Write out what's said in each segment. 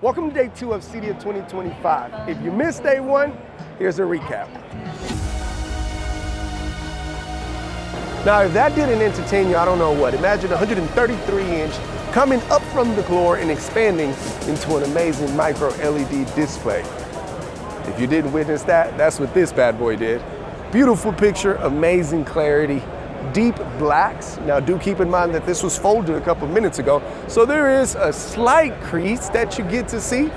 Welcome to day 2 of Cedia 2025. If you missed day 1, here's a recap. Now, if that didn't entertain you, I don't know what. Imagine a 133-inch coming up from the floor and expanding into an amazing micro LED display. If you didn't witness that, that's what this bad boy did. Beautiful picture, amazing clarity, deep blacks. Now do keep in mind that this was folded a couple minutes ago, so there is a slight crease that you get to see.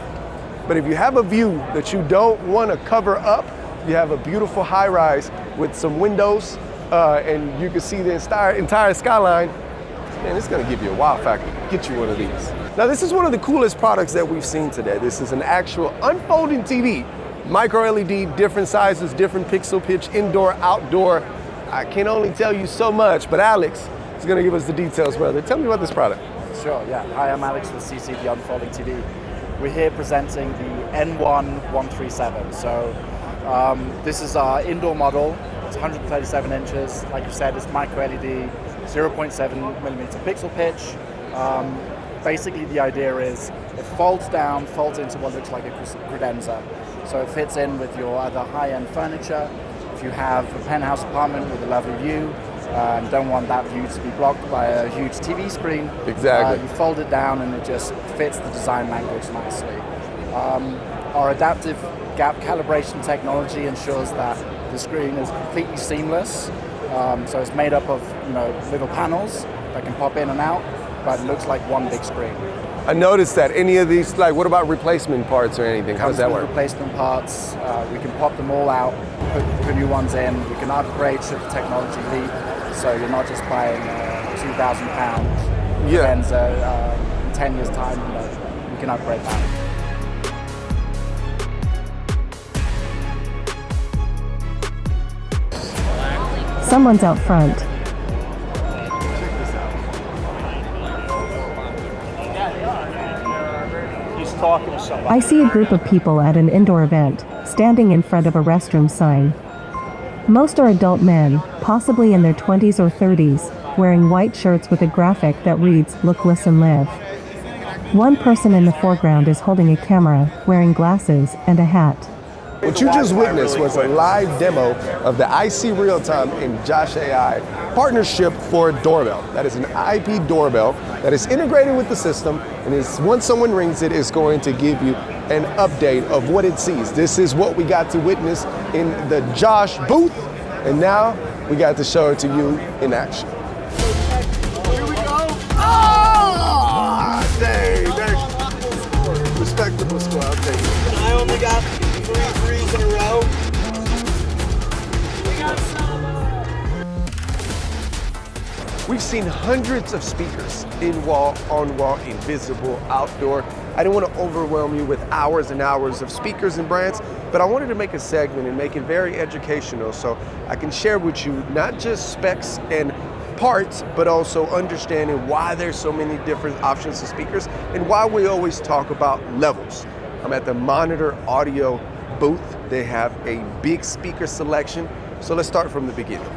But if you have a view that you don't want to cover up, you have a beautiful high rise with some windows and you can see the entire skyline, man, it's gonna give you a wow factor. Get you one of these. Now this is one of the coolest products that we've seen today. This is an actual unfolding TV. Micro LED, different sizes, different pixel pitch, indoor, outdoor. I can only tell you so much, but Alex is gonna give us the details, brother. Tell me about this product. Sure, yeah. Hi, I'm Alex with CC, the Unfolding TV. We're here presenting the N1-137. So this is our indoor model. It's 137 inches. Like you said, it's micro LED, 0.7 millimeter pixel pitch. Basically, the idea is it folds down, folds into what looks like a credenza. So it fits in with your other high-end furniture. If you have a penthouse apartment with a lovely view and don't want that view to be blocked by a huge TV screen, exactly. You fold it down and it just fits the design language nicely. Our adaptive gap calibration technology ensures that the screen is completely seamless. So it's made up of little panels that can pop in and out, but it looks like one big screen. I noticed that any of these, like, what about replacement parts or anything? How does that work? Replacement parts, we can pop them all out, put new ones in. We can upgrade should the technology leap, so you're not just buying a £2,000 Lenza in 10 years' time. You can upgrade that. Someone's out front. Talking to somebody. I see a group of people at an indoor event, standing in front of a restroom sign. Most are adult men, possibly in their 20s or 30s, wearing white shirts with a graphic that reads, "Look, Listen, Live." One person in the foreground is holding a camera, wearing glasses and a hat. What you just witnessed was a live demo of the IC Real-Time and Josh AI partnership for a doorbell. That is an IP doorbell that is integrated with the system, and once someone rings it, it's going to give you an update of what it sees. This is what we got to witness in the Josh booth, and now we got to show it to you in action. Here we go. Oh, dang, respectable squad. I only got 3 threes in a row. We got some. We've seen hundreds of speakers, in-wall, on-wall, invisible, outdoor. I didn't want to overwhelm you with hours and hours of speakers and brands, but I wanted to make a segment and make it very educational so I can share with you not just specs and parts, but also understanding why there's so many different options of speakers and why we always talk about levels. I'm at the Monitor Audio booth. They have a big speaker selection. So let's start from the beginning.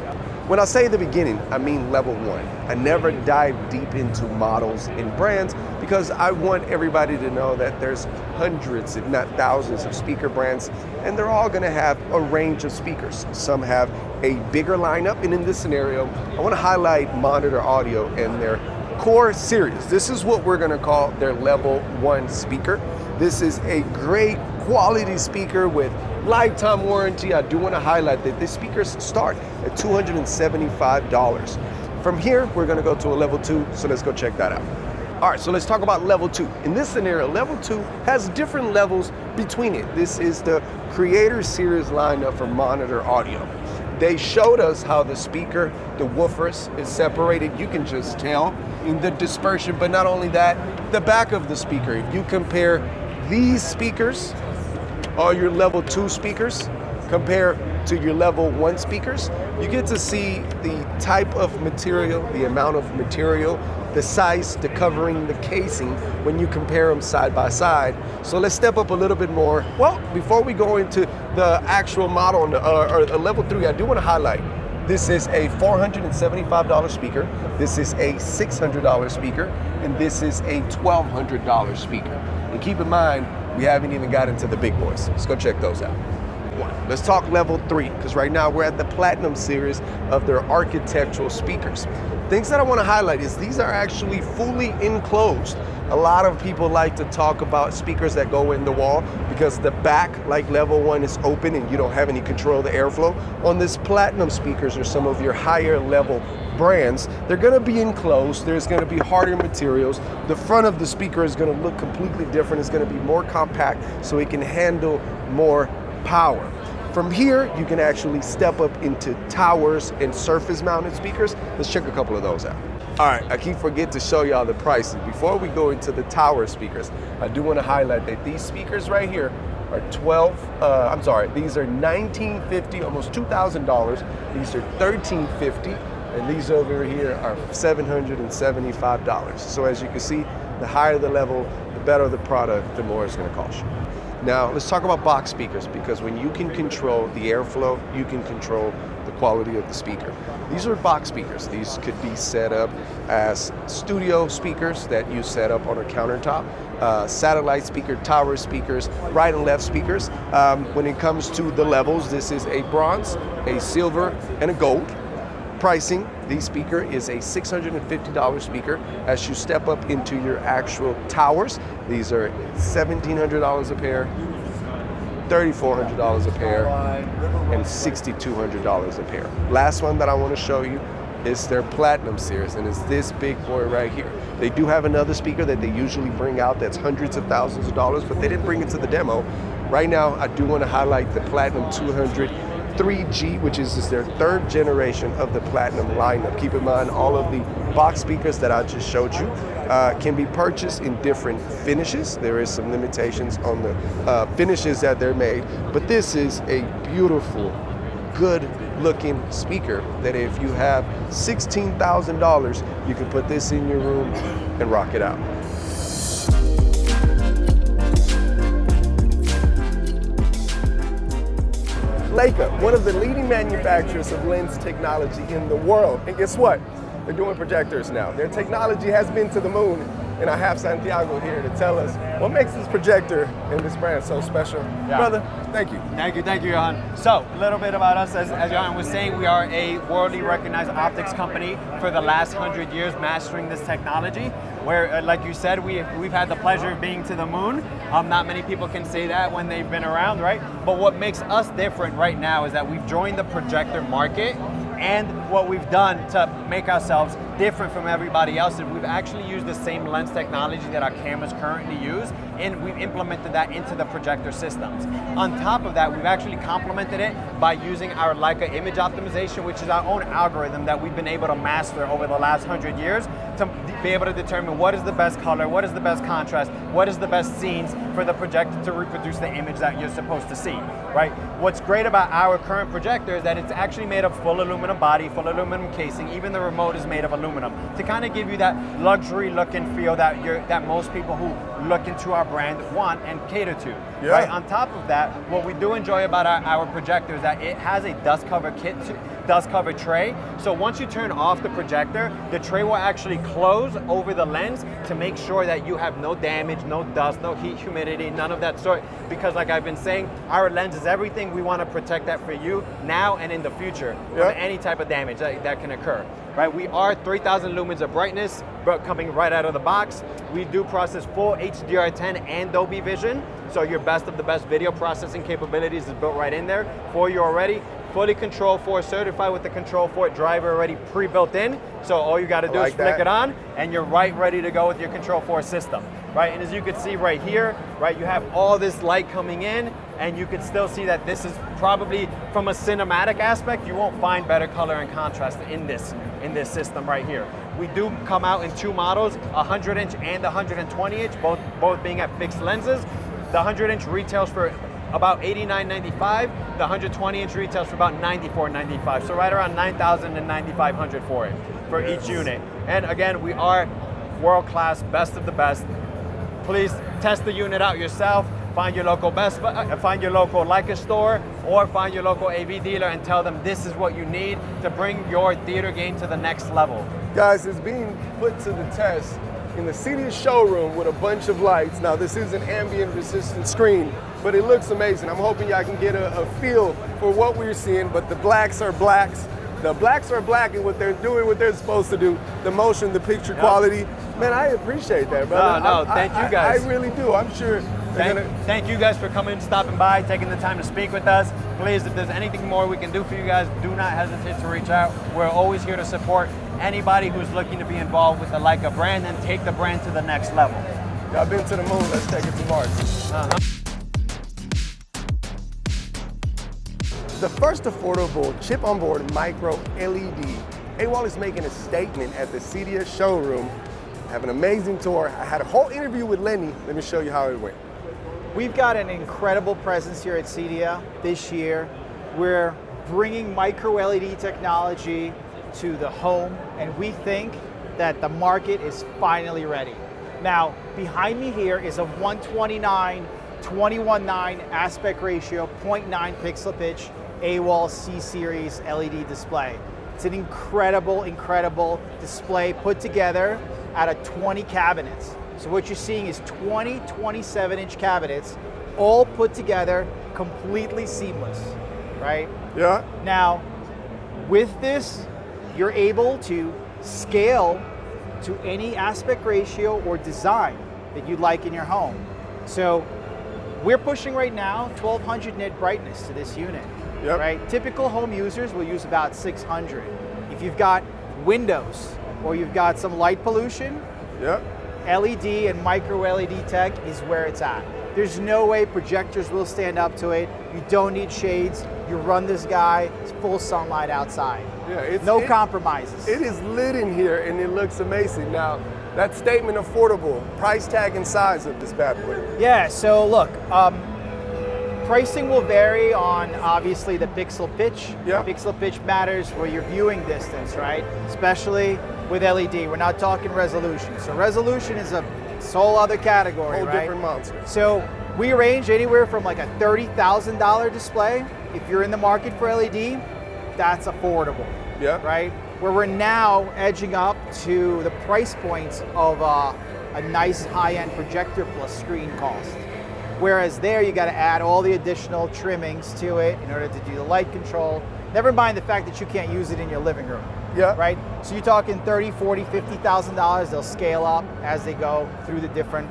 When I say the beginning, I mean level 1. I never dive deep into models and brands because I want everybody to know that there's hundreds, if not thousands, of speaker brands, and they're all gonna have a range of speakers. Some have a bigger lineup, and in this scenario, I wanna highlight Monitor Audio and their core series. This is what we're gonna call their level 1 speaker. This is a great quality speaker with lifetime warranty. I do want to highlight that these speakers start at $275. From here, we're going to go to a level 2, so let's go check that out. All right, so let's talk about level 2. In this scenario, level 2 has different levels between it. This is the Creator Series lineup for Monitor Audio. They showed us how the speaker, the woofers, is separated. You can just tell in the dispersion, but not only that, the back of the speaker. If you compare these speakers, all your level 2 speakers, compared to your level 1 speakers, you get to see the type of material, the amount of material, the size, the covering, the casing, when you compare them side by side. So let's step up a little bit more. Well, before we go into the actual model or level 3, I do want to highlight, this is a $475 speaker, this is a $600 speaker, and this is a $1,200 speaker. And keep in mind, we haven't even got into the big boys. Let's go check those out. Let's talk level 3, because right now we're at the Platinum series of their architectural speakers. Things that I want to highlight is these are actually fully enclosed. A lot of people like to talk about speakers that go in the wall because the back, like level 1, is open and you don't have any control of the airflow. On this Platinum speakers or some of your higher level brands, they're going to be enclosed. There's going to be harder materials. The front of the speaker is going to look completely different. It's going to be more compact so it can handle more power. From here, you can actually step up into towers and surface mounted speakers. Let's check a couple of those out. All right, I keep forgetting to show y'all the prices. Before we go into the tower speakers, I do want to highlight that these speakers right here are these are $1,950, almost $2,000. These are $1,350, and these over here are $775. So as you can see, the higher the level, the better the product, the more it's going to cost you. Now, let's talk about box speakers, because when you can control the airflow, you can control the quality of the speaker. These are box speakers. These could be set up as studio speakers that you set up on a countertop, satellite speaker, tower speakers, right and left speakers. When it comes to the levels, this is a bronze, a silver, and a gold. Pricing, the speaker is a $650 speaker. As you step up into your actual towers, these are $1,700 a pair, $3,400 a pair, and $6,200 a pair. Last one that I want to show you is their Platinum series, and it's this big boy right here. They do have another speaker that they usually bring out that's hundreds of thousands of dollars, but they didn't bring it to the demo. Right now, I do want to highlight the Platinum 200 3G, which is their 3rd generation of the Platinum lineup. Keep in mind, all of the box speakers that I just showed you can be purchased in different finishes. There is some limitations on the finishes that they're made, but this is a beautiful, good looking speaker that if you have $16,000, you can put this in your room and rock it out. Leica, one of the leading manufacturers of lens technology in the world. And guess what? They're doing projectors now. Their technology has been to the moon, and I have Santiago here to tell us what makes this projector and this brand so special. Yeah. Brother, thank you. Thank you, Johan. So, a little bit about us. As Johan was saying, we are a worldly recognized optics company for the last 100 years mastering this technology. Where, like you said, we've had the pleasure of being to the moon. Not many people can say that when they've been around, right? But what makes us different right now is that we've joined the projector market, and what we've done to make ourselves different from everybody else is we've actually used the same lens technology that our cameras currently use, and we've implemented that into the projector systems. On top of that, we've actually complemented it by using our Leica image optimization, which is our own algorithm that we've been able to master over the last 100 years to be able to determine what is the best color, what is the best contrast, what is the best scenes for the projector to reproduce the image that you're supposed to see, right? What's great about our current projector is that it's actually made of full aluminum body, full aluminum casing, even the remote is made of aluminum, to kind of give you that luxury look and feel that most people who look into our brand want and cater to. Yeah. Right? On top of that, what we do enjoy about our projector is that it has a dust cover tray. So once you turn off the projector, the tray will actually close over the lens to make sure that you have no damage, no dust, no heat, humidity, none of that sort. Because like I've been saying, our lens is everything. We want to protect that for you now and in the future from any type of damage that can occur. Right? We are 3,000 lumens of brightness, but coming right out of the box. We do process full HDR10 and Dolby Vision, so your best of the best video processing capabilities is built right in there for you already. Fully Control 4 certified with the Control 4 driver already pre-built in, so all you got to do is flick it on, and you're ready to go with your Control 4 system. Right? And as you can see right here, right, you have all this light coming in, and you can still see that this is probably, from a cinematic aspect, you won't find better color and contrast in this system right here. We do come out in 2 models, 100-inch and 120-inch, both being at fixed lenses. The 100-inch retails for about $89.95. The 120-inch retails for about $94.95. So right around $9,000 and $9,500 for each unit. And again, we are world-class, best of the best. Please test the unit out yourself. Find your local find your local Leica store, or find your local AV dealer and tell them this is what you need to bring your theater game to the next level. Guys, it's being put to the test in the Cedia showroom with a bunch of lights. Now this is an ambient resistant screen, but it looks amazing. I'm hoping y'all can get a feel for what we're seeing, but the blacks are blacks. The blacks are black and what they're doing, what they're supposed to do. The motion, the picture quality. Man, I appreciate that, brother. No, thank you guys. I really do. I'm sure Thank you guys for coming, stopping by, taking the time to speak with us. Please, if there's anything more we can do for you guys, do not hesitate to reach out. We're always here to support anybody who's looking to be involved with the Leica brand and take the brand to the next level. Y'all been to the moon, let's take it to Mars. The first affordable chip-on-board micro LED. AWOL is making a statement at the Cedia showroom. Have an amazing tour. I had a whole interview with Lenny. Let me show you how it went. We've got an incredible presence here at Cedia this year. We're bringing micro LED technology to the home, and we think that the market is finally ready. Now, behind me here is a 129/21:9 aspect ratio, 0.9 pixel pitch AWOL C-Series LED display. It's an incredible display put together out of 20 cabinets. So what you're seeing is 20 27-inch cabinets, all put together, completely seamless, right? Yeah. Now, with this, you're able to scale to any aspect ratio or design that you'd like in your home. So we're pushing right now 1200 nit brightness to this unit, right? Typical home users will use about 600. If you've got windows or you've got some light pollution, LED and micro LED tech is where it's at. There's no way projectors will stand up to it. You don't need shades. You run this guy, it's full sunlight outside. Yeah, no compromises. It is lit in here and it looks amazing. Now, that statement affordable, price tag and size of this bad boy. Yeah, so look, pricing will vary on obviously the pixel pitch. Pixel pitch matters where your viewing distance, right? Especially with LED, we're not talking resolution. So resolution is a whole other category, Whole right? different monster. So we range anywhere from like a $30,000 display. If you're in the market for LED, that's affordable, right? Where we're now edging up to the price points of a nice high-end projector plus screen cost. Whereas there, you got to add all the additional trimmings to it in order to do the light control. Never mind the fact that you can't use it in your living room. Right? So you're talking $30,000, $40,000, $50,000. They'll scale up as they go through the different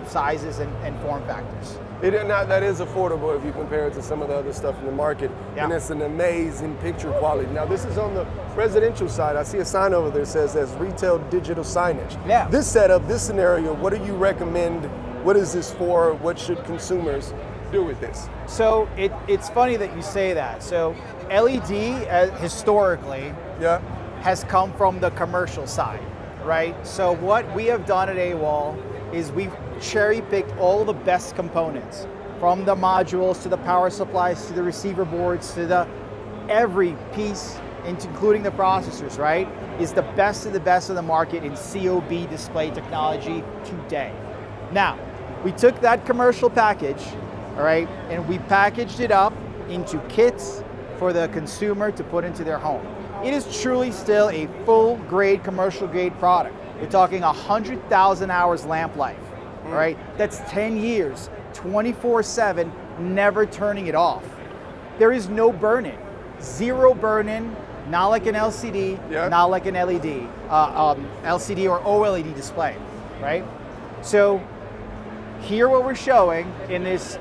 sizes and form factors. That is affordable if you compare it to some of the other stuff in the market. And it's an amazing picture quality. Now this is on the residential side. I see a sign over there that says there's retail digital signage. This setup, this scenario, what do you recommend? What is this for? What should consumers do with this? So it's funny that you say that. So LED historically has come from the commercial side, right? So what we have done at AWOL is we've cherry-picked all the best components, from the modules to the power supplies to the receiver boards to the every piece, including the processors, right, is the best of the market in COB display technology today. Now, we took that commercial package, all right, and we packaged it up into kits for the consumer to put into their home. It is truly still a full-grade, commercial-grade product. We're talking 100,000 hours lamp life, all right? That's 10 years, 24/7, never turning it off. There is no burn-in, zero burn-in, not like an LCD, not like an LED, LCD or OLED display, right? So here what we're showing in this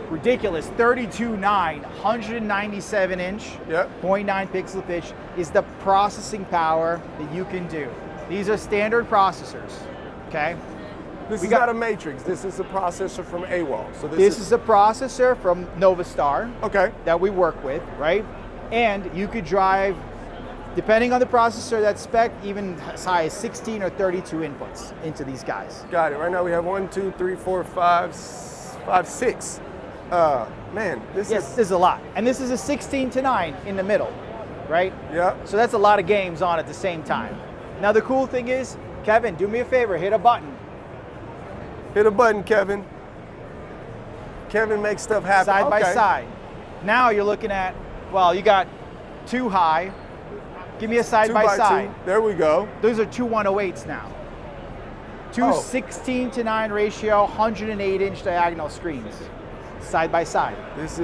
ridiculous 32.9, 197-inch, 0.9 pixel pitch is the processing power that you can do. These are standard processors, okay? This is not a matrix. This is a processor from AWOL. So this is a processor from Novastar that we work with, right? And you could drive, depending on the processor, that spec, even as high as 16 or 32 inputs into these guys. Got it. Right now we have 1, 2, 3, 4, 5, 6. Man, this is a lot. And this is a 16:9 in the middle, right? So that's a lot of games on at the same time. Now the cool thing is, Kevin, do me a favor, hit a button. Hit a button, Kevin. Kevin makes stuff happen. Side by side. Now you're looking at, well, you got 2 high. Give me a side by side. There we go. Those are 2 108s now. Two 16:9 ratio, 108-inch diagonal screens, side by side. This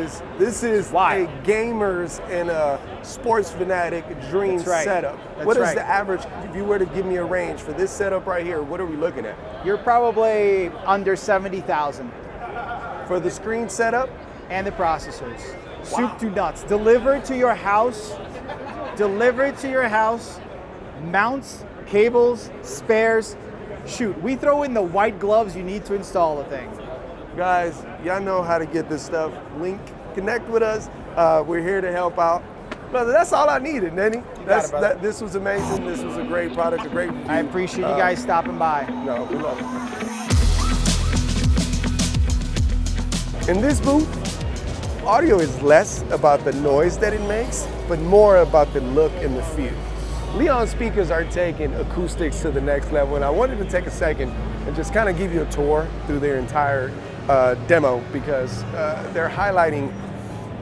is Why? a gamer's and a sports fanatic dream That's right. setup. That's What is right. the average, if you were to give me a range for this setup right here, what are we looking at? You're probably under 70,000. For the screen setup? And the processors. Soup to nuts. Delivered to your house. Delivered to your house. Mounts, cables, spares. Shoot, we throw in the white gloves you need to install the thing. Guys, y'all know how to get this stuff. Link, connect with us. We're here to help out. Brother, that's all I needed, Nenny. This was amazing. This was a great product, a great review. I appreciate you guys stopping by. No, we love it. In this booth, audio is less about the noise that it makes, but more about the look and the feel. Leon speakers are taking acoustics to the next level, and I wanted to take a second and just kind of give you a tour through their entire demo, because they're highlighting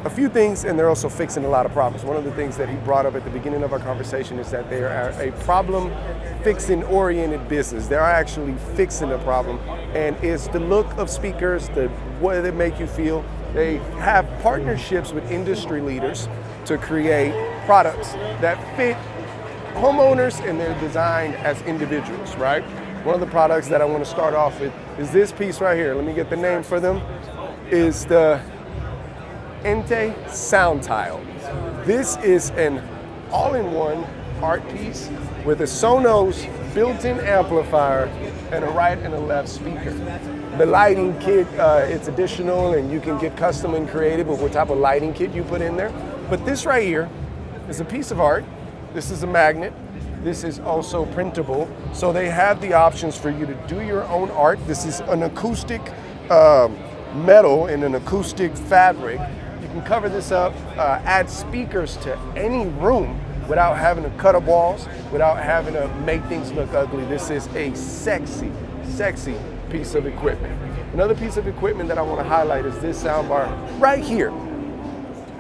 a few things and they're also fixing a lot of problems. One of the things that he brought up at the beginning of our conversation is that they are a problem-fixing oriented business. They're actually fixing a problem, and it's the look of speakers, the way they make you feel. They have partnerships with industry leaders to create products that fit homeowners, and they're designed as individuals, right? One of the products that I want to start off with is this piece right here. Let me get the name for them. Is the Ente Sound Tile. This is an all-in-one art piece with a Sonos built-in amplifier and a right and a left speaker. The lighting kit, it's additional, and you can get custom and creative with what type of lighting kit you put in there. But this right here is a piece of art. This is a magnet. This is also printable. So they have the options for you to do your own art. This is an acoustic metal and an acoustic fabric. You can cover this up, add speakers to any room without having to cut up walls, without having to make things look ugly. This is a sexy, sexy piece of equipment. Another piece of equipment that I want to highlight is this soundbar right here.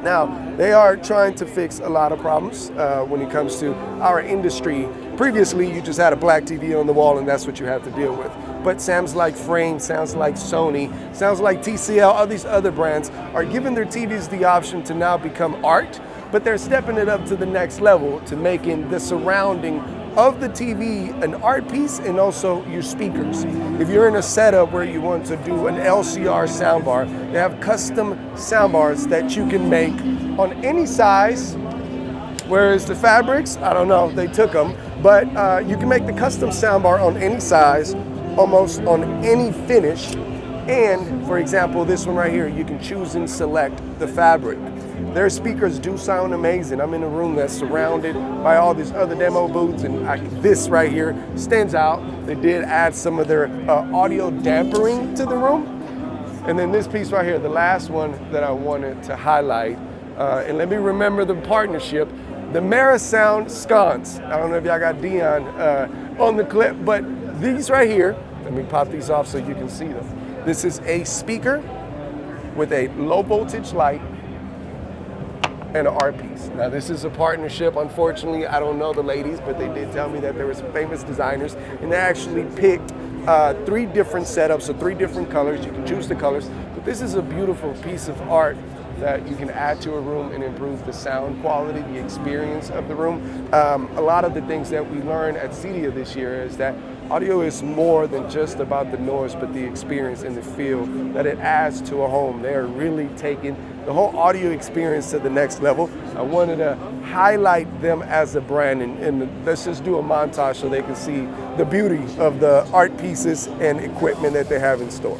Now, they are trying to fix a lot of problems when it comes to our industry. Previously, you just had a black TV on the wall and that's what you had to deal with. But sounds like Frame, sounds like Sony, sounds like TCL, all these other brands are giving their TVs the option to now become art, but they're stepping it up to the next level to making the surrounding of the TV an art piece and also your speakers. If you're in a setup where you want to do an LCR soundbar, they have custom soundbars that you can make on any size, whereas the fabrics, I don't know, they took them, but you can make the custom soundbar on any size, almost on any finish. And for example, this one right here, you can choose and select the fabric. Their speakers do sound amazing. I'm in a room that's surrounded by all these other demo booths, and this right here stands out. They did add some of their audio dampering to the room. And then this piece right here, the last one that I wanted to highlight, and let me remember the partnership, the Marasound sconce. I don't know if y'all got Dion on the clip, but these right here, let me pop these off so you can see them. This is a speaker with a low voltage light and an art piece. Now this is a partnership. Unfortunately, I don't know the ladies, but they did tell me that there was famous designers, and they actually picked 3 different setups, so 3 different colors. You can choose the colors, but this is a beautiful piece of art that you can add to a room and improve the sound quality, the experience of the room. A lot of the things that we learned at Cedia this year is that audio is more than just about the noise, but the experience and the feel that it adds to a home. They are really taking the whole audio experience to the next level. I wanted to highlight them as a brand, and let's just do a montage so they can see the beauty of the art pieces and equipment that they have in store.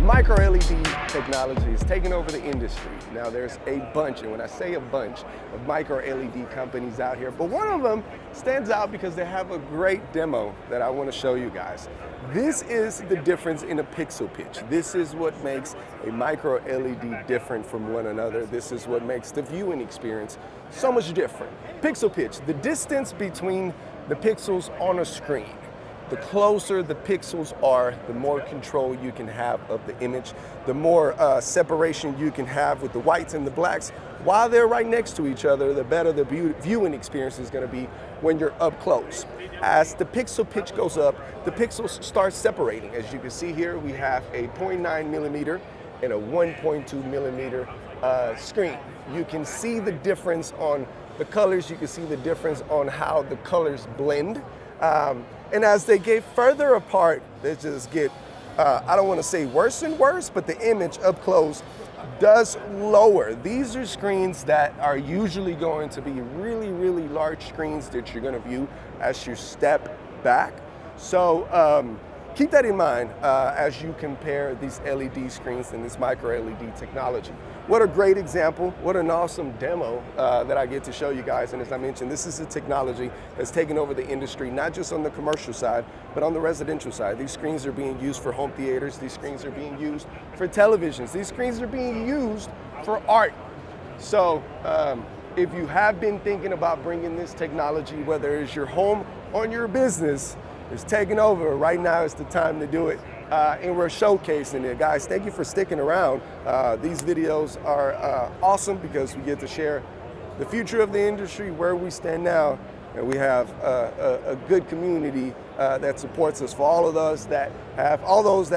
Micro LED technology is taking over the industry. Now there's a bunch, and when I say a bunch, of micro LED companies out here, but one of them stands out because they have a great demo that I want to show you guys. This is the difference in a pixel pitch. This is what makes a micro LED different from one another. This is what makes the viewing experience so much different. Pixel pitch, the distance between the pixels on a screen. The closer the pixels are, the more control you can have of the image, the more separation you can have with the whites and the blacks, while they're right next to each other, the better the viewing experience is going to be when you're up close. As the pixel pitch goes up, the pixels start separating. As you can see here, we have a 0.9 millimeter and a 1.2 millimeter screen. You can see the difference on the colors. You can see the difference on how the colors blend. And as they get further apart, they just get, I don't want to say worse and worse, but the image up close does lower. These are screens that are usually going to be really, really large screens that you're going to view as you step back. So keep that in mind as you compare these LED screens and this micro LED technology. What a great example, what an awesome demo that I get to show you guys. And as I mentioned, this is a technology that's taken over the industry, not just on the commercial side, but on the residential side. These screens are being used for home theaters. These screens are being used for televisions. These screens are being used for art. So if you have been thinking about bringing this technology, whether it's your home or your business, it's taking over. Right now is the time to do it. And we're showcasing it. Guys, thank you for sticking around. These videos are awesome because we get to share the future of the industry, where we stand now, and we have a good community that supports us. For all of those that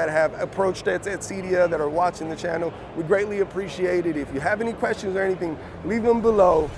have approached us at Cedia, that are watching the channel, we greatly appreciate it. If you have any questions or anything, leave them below.